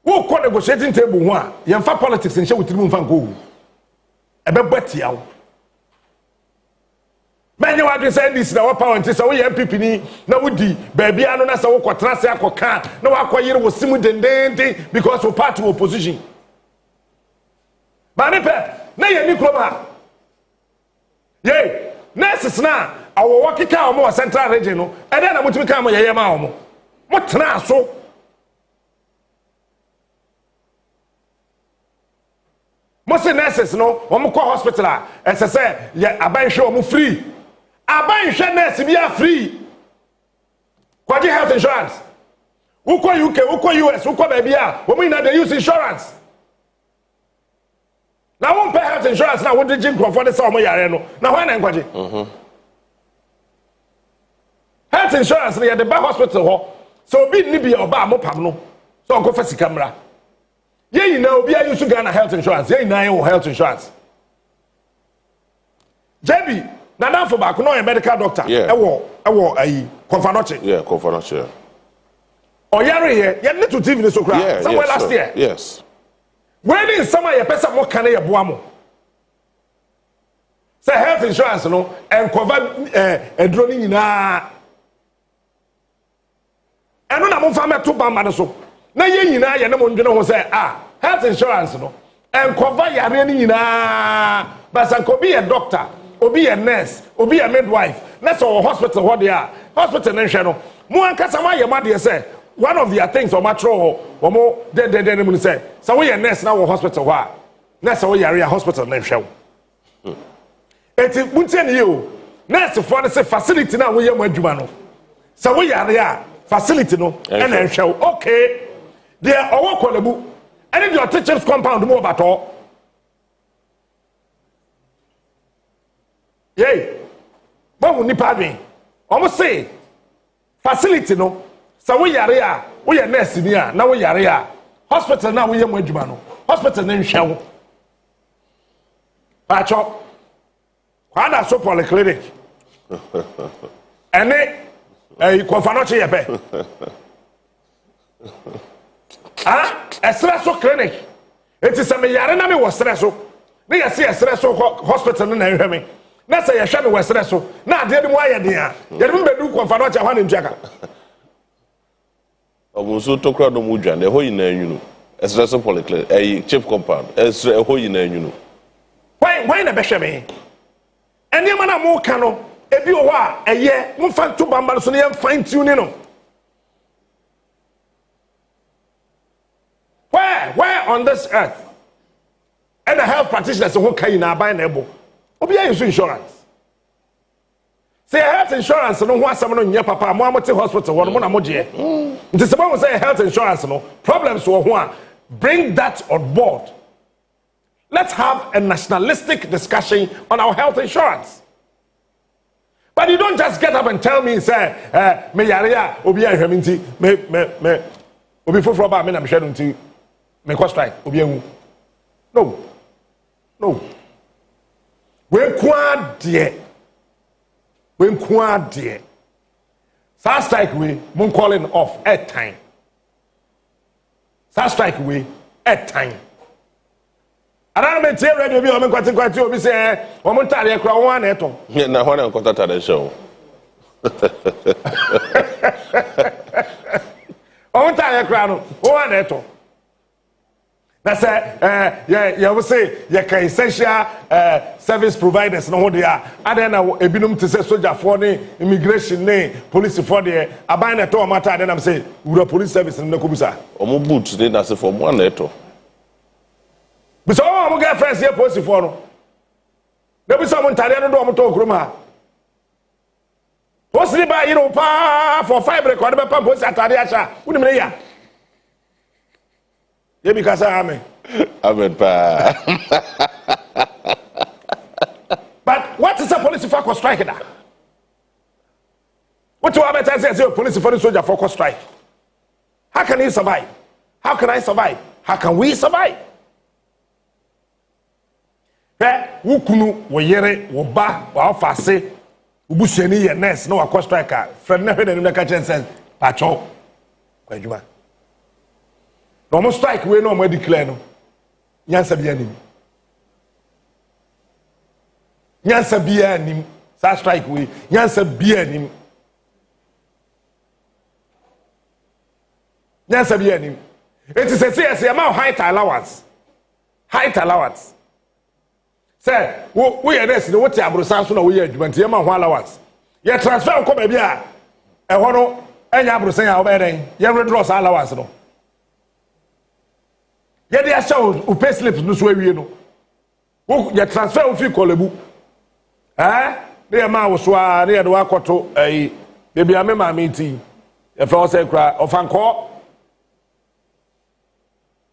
Who call negotiating table one? You have politics and show with you fan go. A bit out. Man, you have to say this now. Power and say we MPP ni na wudi baby anu na say we kwatra say akoka na we akoyere wo simu dendende because we part of opposition. Ba ne pe na ye ni kloma. Ye, nurses na awo wakika omo central region no. E dey na mutumi ka mo ye ma omo. Mo tena so. Most nurses no, omo ko hospital a say ya abanhwe omo free. Abanhwe nurse bia free. Kwaji health insurance. Uko UK, uko US, uko bebia, omo ina dey use insurance. Na won pay health insurance na won dey jink for the say omo yare no. Na why na nkwaji? Health insurance na the hospital ho. So obi ni bia oba amopam no. So onko fa sika mra. You know, we are used to Ghana health insurance. You know, health insurance. JB, na dan for back no a medical doctor ewo ayi Confanoche yeah Confanoche oyare ye need to TV ni so kra somewhere last year yes when in summer ye pesa mo kan ye boa mo say health insurance no and cover edro ni nyina eno na mo fa meto bamba no so na ye nyina ye ne mo ndwene ho say health insurance no and cover yare ni nyina but san ko be a doctor obi a nurse obi a midwife let's all hospital what they are hospital nation no mo ankasa ma ye ma de say one of their things or matro or more then mun say so we a nurse now hospital wa nurse we yare hospital na hwe eti buntie ne yo nurse for the say facility na we ye mo adwuma no so we yare facility no and na hwe okay there owo kwalabu and your teachers compound mo bato yey bawo ni padwen almost say facility no so we yare we are nurse ni na we yare hospital na we ye mo adwuma no hospital na nhwe pacho kwada so polyclinic ene Confanoche ye pe espresso clinic it is me yare na me wo espresso me ye see espresso hospital na nhwe me na say ye hwe me wo espresso na ade de mo aye den a ye de me bedu Confanoche hwa ne ntiaka omuso to kra do mu dwan e ho yina anwunu espresso polyclinic chief compound esre e ho yina anwunu why na be hwe me ene ma na mo ka no ebi o ho a eye mo fa to bamba so ne ye fine tune no where on this earth and the health practitioners who can na buy na ebo obi use insurance say health insurance no ho asem no nya papa mo amote hospital wo no na mo je nti se mo say health insurance no problems wo ho a bring that on board. Let's have a nationalistic discussion on our health insurance. But you don't just get up and tell me, say, me yarea, obi a hwemi me obi foforo ba me na me hwe nti me ko strike obi ehu. No. We kwa de. Sa strike we mun calling off at time. Sa strike we at time. Ana me tie radio bi o me kwati obi say o mo ntare kra won na eto. Na ho na nkota tare show. O mo ntare kra no won na eto. Na say yeah we say you can essential service providers no ho dia. Ada na ebinum te say soldier for ni immigration ni police for there aban na to matter ada na say wura police service no ko busa. O mo boot dey na say for mo na eto. But so I'm get friends here post for no. There be someone tell you no do am to kuruma. Post ni ba you know pa for 5 record be post atade acha. Woni me ya. Ye bi kasa amen. Amen pa. But what is a police for strike da? What do I better say a police for soldier for strike? How can he survive? How can I survive? How can we survive? Wukunu wo yere wo ba wa afase ubusuani ye nurse na wa striker friend na hwe na ka chen pacho kwadwuma no mo strike we no mo declare no nyansa bia nim sa strike we nyansa bia nim it is a serious amount height allowance say we are this what ya abrosan so na we adwuma nti ma ho allowance ye transfer ko ba bia e ho no enya abrosan ya obeden ye withdraw allowance no ye dey show u pay slips no so awie no wo ye transfer u fi kolebu dey ma wo so a dey do akoto dey bia me ma meeting e fa o say kra of anko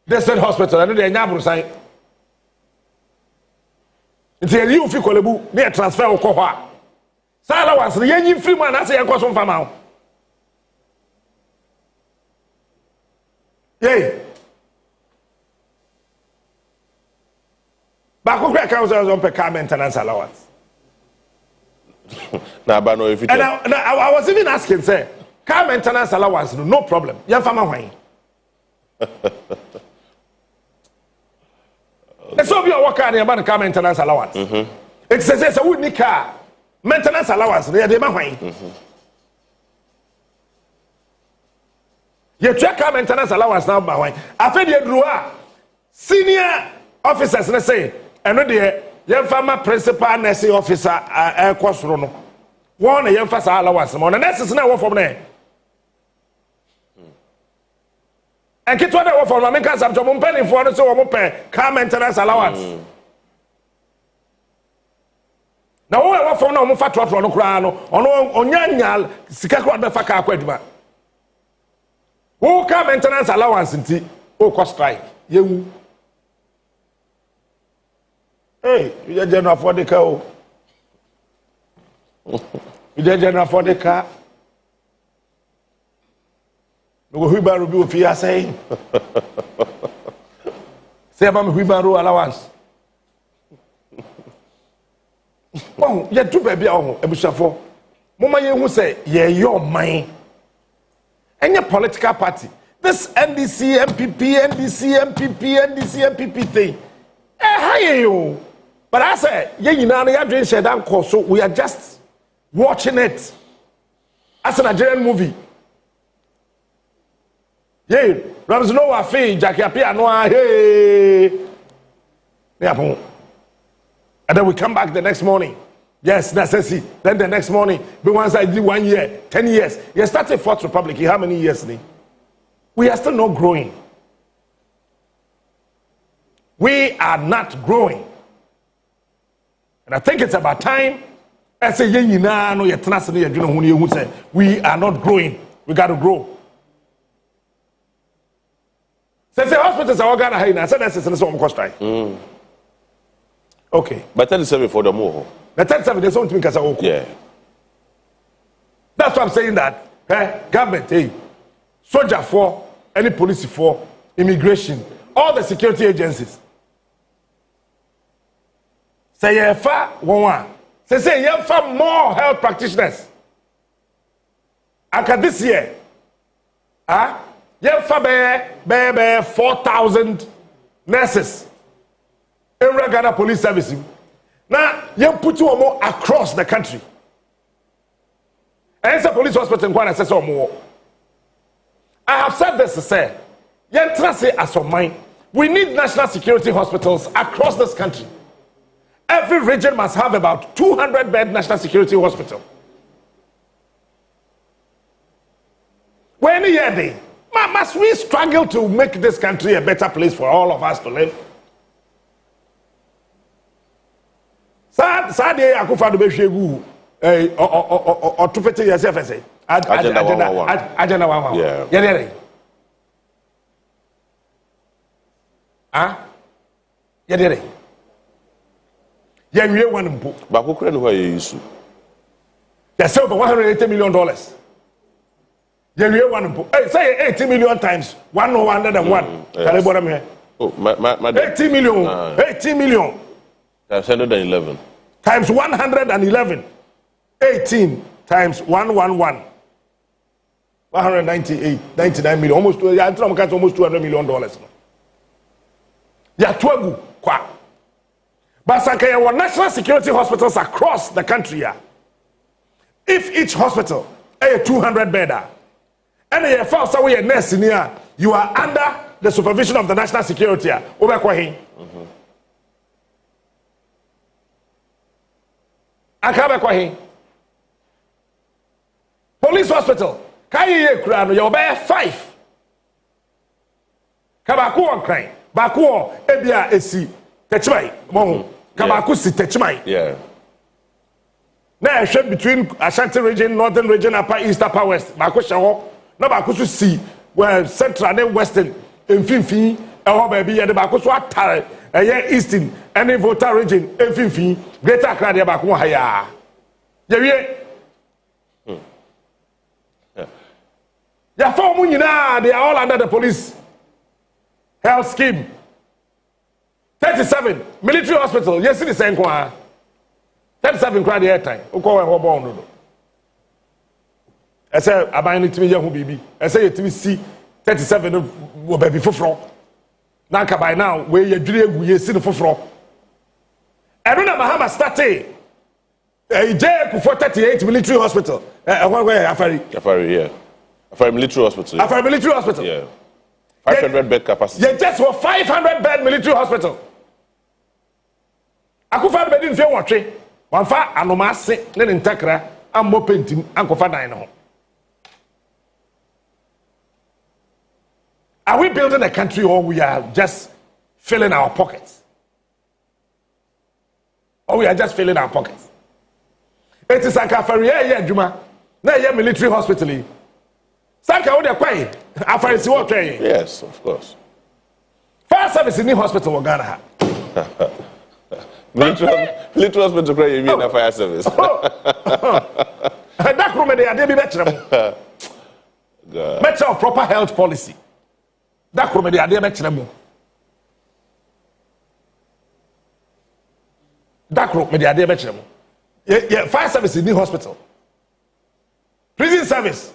Desert hospital and dey enya abrosan nti you fi kolebu na transfer wo ko ho a sa allowance na yenyi free man na say yenko so mfa ma ho ba ko kra ka so pe car maintenance allowance Now, but no, if you and I was even asking, say, car maintenance allowance, no problem. Young farmer wine. It's so be a worker about the car maintenance allowance. It says it's a wood car maintenance allowance. They are the wine. You check car maintenance allowance now, by wine. I feel you drew senior officers, let's say, and no dear, young farmer principal nursing officer, air cost rono. One a young farmer allowance, and the nurses now from there. And get what I want for my makers of John Penny for the so pay car maintenance allowance. Now, what I want for no fat on Crano, on Yanyal, Sikakwa the Faka Quedma. Who car maintenance allowance in tea, oh, cost strike. You. Hey, you general for the car. You general for the car. No Hubaru be with you saying. Say about Hubaru allowance. Oh, you do baby on Ebushafo. Mama, you say, yeah, your mind. And your political party. This NDC, MPP, NDC, MPP, NDC, MPP thing. How are you? But I say, yeah, you know, you're doing Shedan course, so we are just watching it as a Nigerian movie. Yeah, Rams no afi Jackie Apia no hey. Yeah, and then we come back the next morning. Yes, that's it. Then the next morning, but once I did 1 year, 10 years. You started Fourth Republic. How many years? We are still not growing. We are not growing. And I think it's about time. I say, we are not growing. We got to grow. Say hospitals are organ high now. Say that's some cost right. Okay. But 37 for the WOHO. The 37 there's something because yeah. That's why I'm saying that. Government, hey, soldier for, any police for, immigration, all the security agencies. Say you far one. Say you far more health practitioners. Aka this year, you far 4,000 nurses in regular police service. Now you put you more across the country. And it's a police hospital in Kwana says more. I have said this to say, as of mine, we need national security hospitals across this country. Every region must have about 200-bed national security hospital. When year must we struggle to make this country a better place for all of us to live? Sad day akufa do be hwegu or to pete yourself say agenda one. Yeah. Yeah. Yeah. Yeah, we one mpo. Ba kokura no why issue. There's over $180 million. Yeah, we one mpo. Hey, say 80 million times 101. Can you borrow me? Oh, my 80 million. 80 million. Times 111. Times 111. 18 times 111. 198, 99 million. Almost $200 million. Yeah, twagu kwa. But Sankaya were national security hospitals across the country. If each hospital a 200-bedder, and a first away a nurse in here, you are under the supervision of the national security. Police hospital, Kaye Kurano, your bear 5. Kabaku on crime, Baku, Ebia, Esi, Techmai, Mon, Kabaku, si Techmai. Yeah. Now, shape between Ashanti region, northern region, upper east, upper west, Baku Shaw, no Baku see where central and western, in Fifi, and baby, and the Baku Swat, a year eastern, and the Volta region, in Fifi, Greater Accra, the Baku Haya. Yeah. They are all under the police health scheme. 37 military hospital. Yes, it is same. 37 crowd air time. Oko we ho born no. I say aban no timi ye ho bibi. I say yetimi see 37 wo baby foforo. Na ka by now we ye dwire egu ye si no foforo. Eno na Mahama started for 38 military hospital. Afari, yeah. Afari military hospital. Yeah. Afari military hospital. Yeah. 500 bed capacity. Yeah, just for 500 bed military hospital. Akufa bed in fe watwe. Wan fa anoma se ne ntakra ammo pentim ankofa dan no. Are we building a country or we are just filling our pockets? Or we are just filling our pockets? It is like Afari yeah Juma. Na yeah military hospital. Sanka wo de kwai Afari si wo twen. Yes, of course. Fire service in the hospital in Ghana. military hospital cry you mean fire service. That room they are be better. Better of proper health policy. That room they are better. That room they are better. Yeah, fire service in the hospital. Prison service.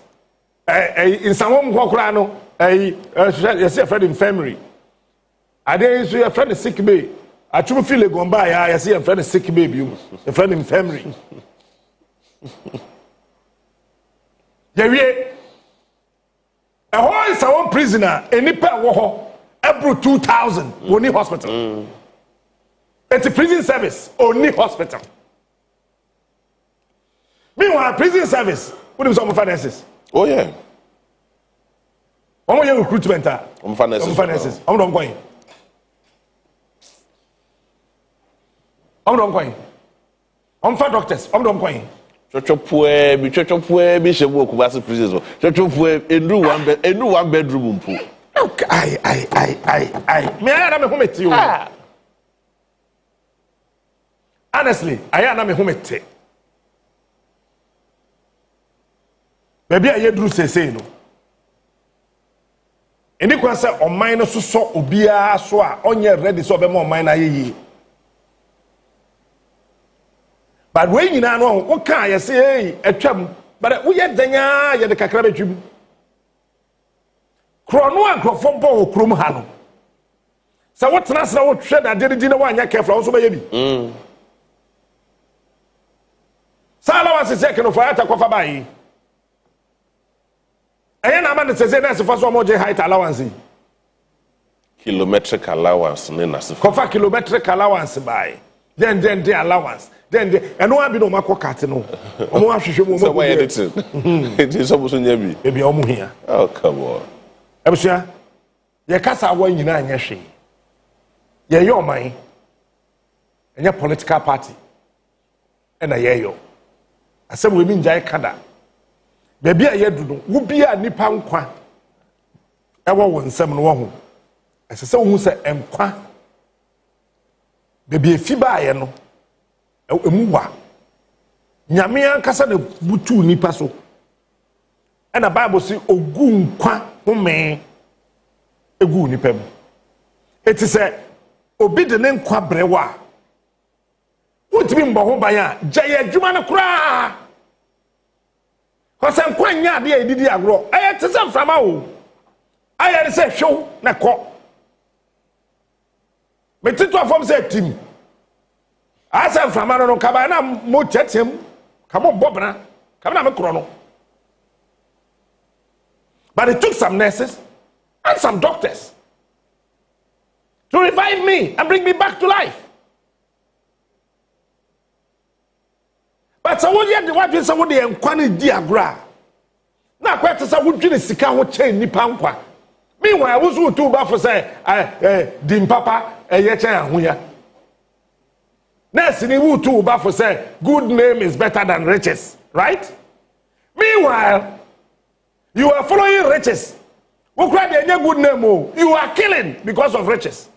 In some home no, you see a friend infirmary. I didn't see a friend sick bay. I truly feel a gone by. I see a friend sick baby. A friend infirmary. Yeah, we a whole is our prisoner. Any per WOHO every 2,000 only hospital. It's a prison service only hospital. Meanwhile, prison service. What is some finances? Oh yeah. How much recruitment? Finances. How much going? How much going? How much doctors? How much going? Chochopue bi shebo Kumasi prison. Chochopue enu one bedroom mpo. I. Me I na me home you. Honestly, I na me home te. Baby aye duru sese no. Eni kwa se oman no so obia so a onye ready so be mo oman na yeyi. But when you know what can you say atwam but we yet danya ye de kakra betwim. Krono ankrofo bo okrom ha no. So what na se wo hwe da de di na wanya careful so be ye bi. Sala wa se sekeno for ata kofa bai. Ayen na man say na se for so mo je height allowance. Kilometric allowance ne na se. Kofa kilometric allowance bai. Then the allowance. Then and no be no makokate no. Omo ahwehwe mo mo editing. It is supposed to be. Ebi omo hia. Oh come on. Ebusua. Ye kasa wa nyina anya hwe. Ye yo man. Enya political party. And ye yo. Asem we mi njai kada. Baby a ye du no, wo bia nipa nkwa. Ewo wo nsem no wo ho. Asese wo hu se enkwa. Baby efi ba ye no. Emuwa nyame ankasa na butu nipa so and the Bible say ogu nkwa home egu nipa mu it is a obi de ne nkwa brewa wotimi mbo ho ban a gye adwuma no kura hosan kwa nya de edidi agro aye tese mframa wo aye se hwo na ko metito afom se tim asa mframa no kaba na mo chetem kamo bobna kaba na me kro no but it took some nurses and some doctors to revive me and bring me back to life. But so what you want to say what the enkwani di agro na kwete say wodwene sika ho chain nipa nkwa meanwhile wo so to ba for say dim papa ye chain ahoya. Next, in the too, but for say, good name is better than riches, right? Meanwhile, you are following riches. Who cried a good name? You are killing because of riches.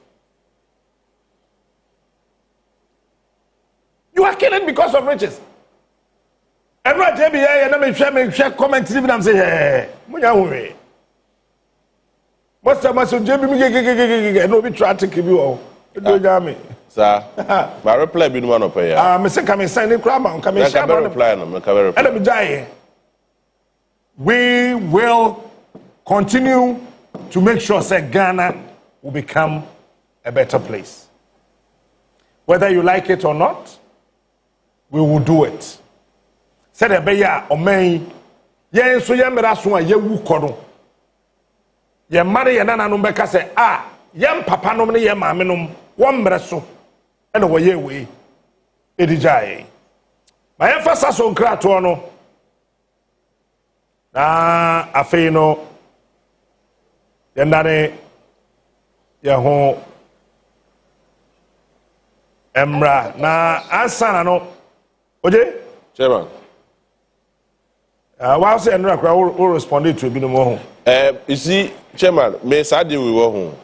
You are killing because of riches. And right here, and let me share comments even and say, hey, most of us, Jamie, no be trying to give you all. Sir, my reply be no one up here. Mr. Kamisan, reply no. We will continue to make sure that Ghana will become a better place. Whether you like it or not, we will do it. Said a beya or may, yen so yamerasu, ye wu kodo. Ye marry and ananumbeca say, yam papa no me yam aminum, one bresso, and away we. Edijay. My emphasis on Kratono. Afeno. Yandane Yaho Emra na ansana no oje Chairman. Why say Emra will respond to be no more. You see, Chairman, me sadi we WOHO.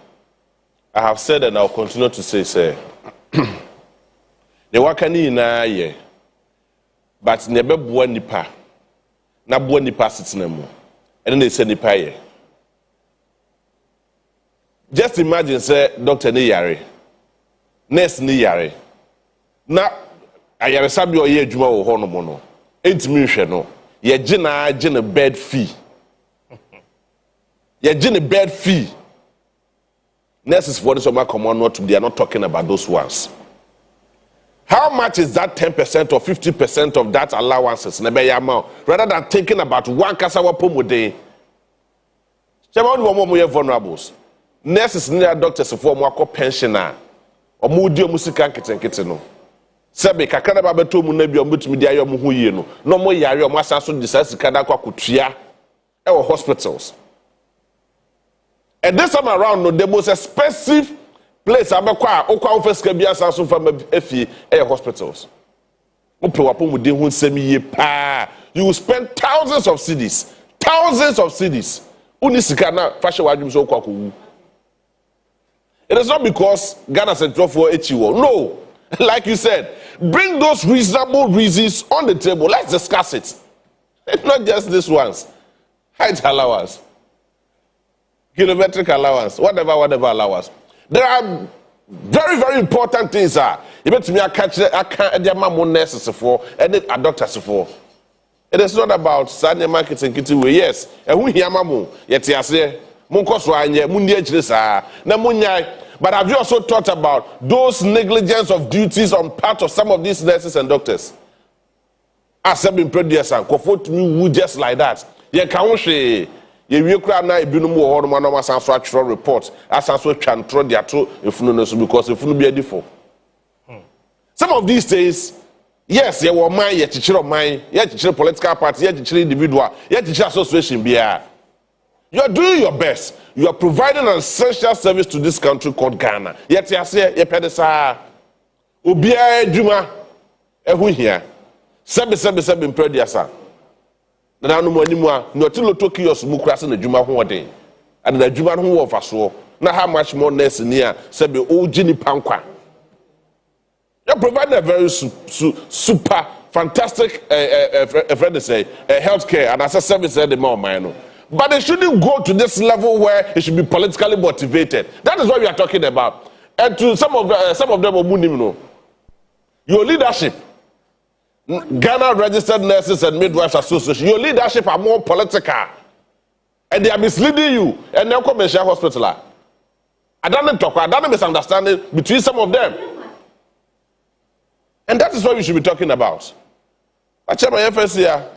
I have said and I'll continue to say the wakani na ye but nebe bua nipa na bua nipa sitinemu and then they say nipa ye. Just imagine, say, Doctor ni yare, nurse ni yare. Na ayare sabi o ye adwuma wo ho no mo no. Entimi hwe no. Ye gina bed fee. Ye gina bed fee. Nurses for this one come on, they are not talking about those ones. How much is that 10% or 50% of that allowances? Rather than thinking about one kasawa pomode. Chema one more vulnerables. Nurses near doctors for more pensioner or moody musica kitten no. Sabe kakana babeto mu na bi omutumi dia yom ho yie no. No mo yare o masa so disasi kada kwa kutua e hospitals. And this time around no the most expensive place abekwa okwa ofesika bia sanso fa efie e hospitals. Mo pe wapo mu de ho nsem yie pa. You will spend thousands of cedis. Uni sika na fashion wadwum so okwa kowu. It is not because Ghana Central for HEO. No. Like you said, bring those reasonable reasons on the table. Let's discuss it. It's not just this ones. Height allowance. Kilometric allowance. Whatever allowance. There are very, very important things. You bet me I can't nurses for and a doctors for. It is not about Sunday marketing kitty way. Yes. And we hear mamu. Yet I say but have you also thought about those negligence of duties on part of some of these nurses and doctors? As I've been produced and comfort me just like that. You can't say you cry now if you know more on one structural report as I can throw their two if no because if no be a default. Some of these days, yes, you were mine, yet teacher of mine, yet teacher political party, yet teacher individual, yet teacher association be. You are doing your best. You are providing an essential service to this country called Ghana. Yet you say, "Ye pedesa, ubia juma, ehu here." Sebe imprediasa. Na no mo animu no ti loto kios mu krase na juma ho odin. And na juma ho wo faso. Na how much more nurse near sebe o gini pankwa. You are providing a very super fantastic healthcare and as a service the more minor. But it shouldn't go to this level where it should be politically motivated. That is what we are talking about. And to some of them, your leadership, Ghana Registered Nurses and Midwives Association, your leadership are more political. And they are misleading you. And they'll come and share hospital. I don't talk, I don't misunderstanding between some of them. And that is what we should be talking about. I check my FS here.